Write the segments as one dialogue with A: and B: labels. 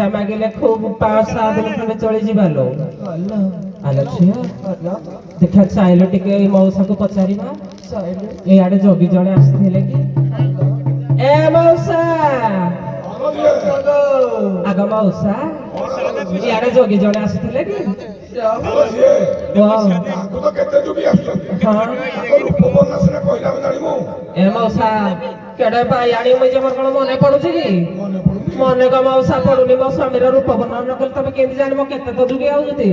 A: ଭିକ୍ଷା ମାଗିଲେ ଖୁବ 5-7 ଦିନ ଖଣ୍ଡେ ଚଳି ଯିବା ଲୋ। ଆଲୋ ଝିଅ ଦେଖା ଚାହିଁଲୁ ଟିକେ ଏଇ ମଉସାକୁ ପଚାରିବା। ଏଇଆଡେ ଜଗି ଜଣେ ଆସିଥିଲେ କି? ଏ ମଉସା ଆଗ ମଉସା ଇଆଡେ ଜଗି ଜଣେ ଆସିଥିଲେ କି? ଏ ମଉସା କେଡେ ବାଇଆଣି ମୁଇଁ ଯେ ମୋର କଣ ମନେ ପଡୁଛି କି? ମନେ କଣ ମଉସା ପଡୁନି? ମୋ ସ୍ୱାମୀର ରୂପ ବର୍ଣ୍ଣନା କଲେ ତମେ କେମିତି ଜାଣିବ କେତେ ତ ଯୁଗି ଆଉଛନ୍ତି?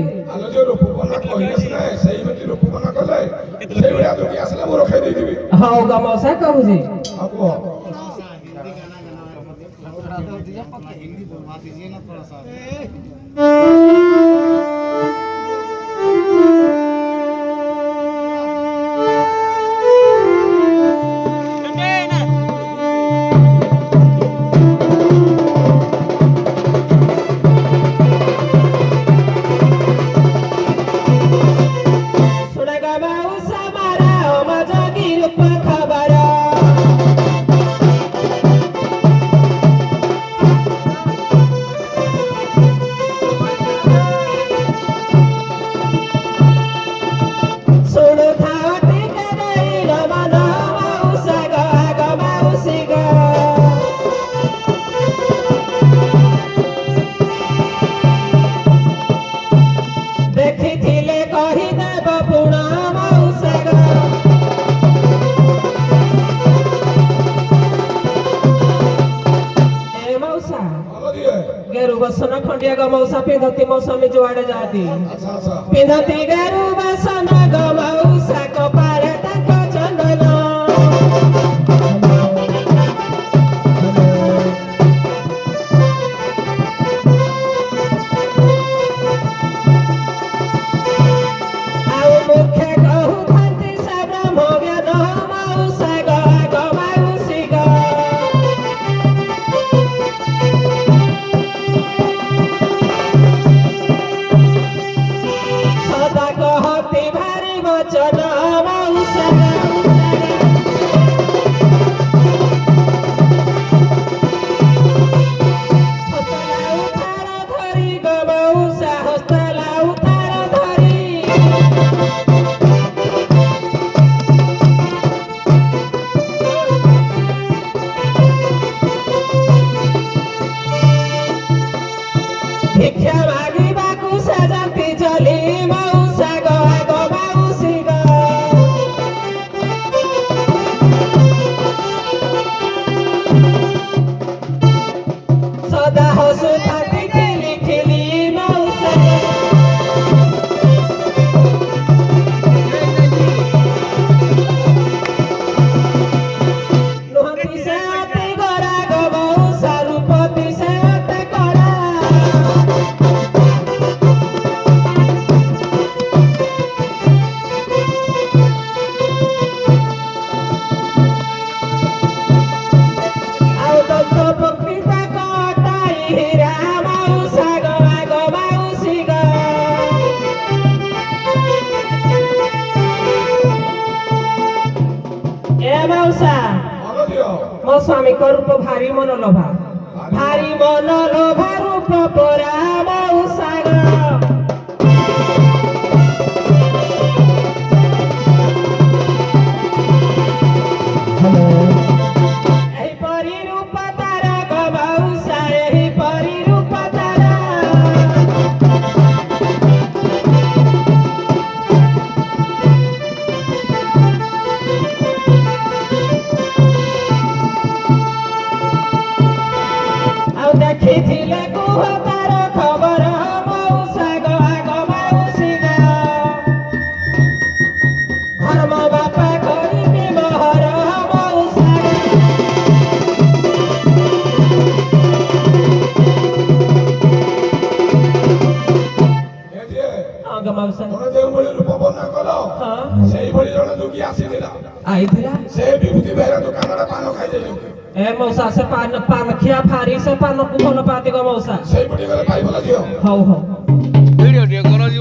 A: ହଉ ଗ ମଉସା କହୁଛି। गेरु बसन खंडिया ग मौसा पिंधती मो स्वामी जुआड़े जाती पिंधती गेरु बसन ग मौसा कपाळे ताको चंदन आउ मुखे कहू थांती सब ब्रह्म ज्ञान मौसा ग मौसी ग भिक्षा मागिबाकु सजाती चली मौसा ग मौसी ग सदा हसुଥାନ୍ତି खिली खिली मौसा नुहति से अति गोरा ग मौसा रूपति से अति कड़ा मो स्वामी को रूप भारी मनोलोभा रूप परा मौसा एही परी रूप तारा ग मौसा एही परी रूप तारा ଦେଖିଥିଲେ କୁହ ତାର ଖବର ମଉସା ଗ ମଉସି ଗ ଧର୍ମ ବାପା କରିବି ମୋହର ମଉସା ଗ ମଉସା ଯେଉଁଭଳି ରୂପ ବର୍ଣ୍ଣନା କଲ ସେଇଭଳି ଜଣେ ଯୋଗୀ ଆସିଥିଲା ଆଇଥିଲା ସେ ବିଭୂତି ବେହେରା ଦୋକାନରେ ପାନ ଖାଇଦେଇଛନ୍ତି ए मौसा से पान खिया फारी से पान को भल पाती ग मौसा सही पटी गले पाई भला दियो हौ वीडियो करो जी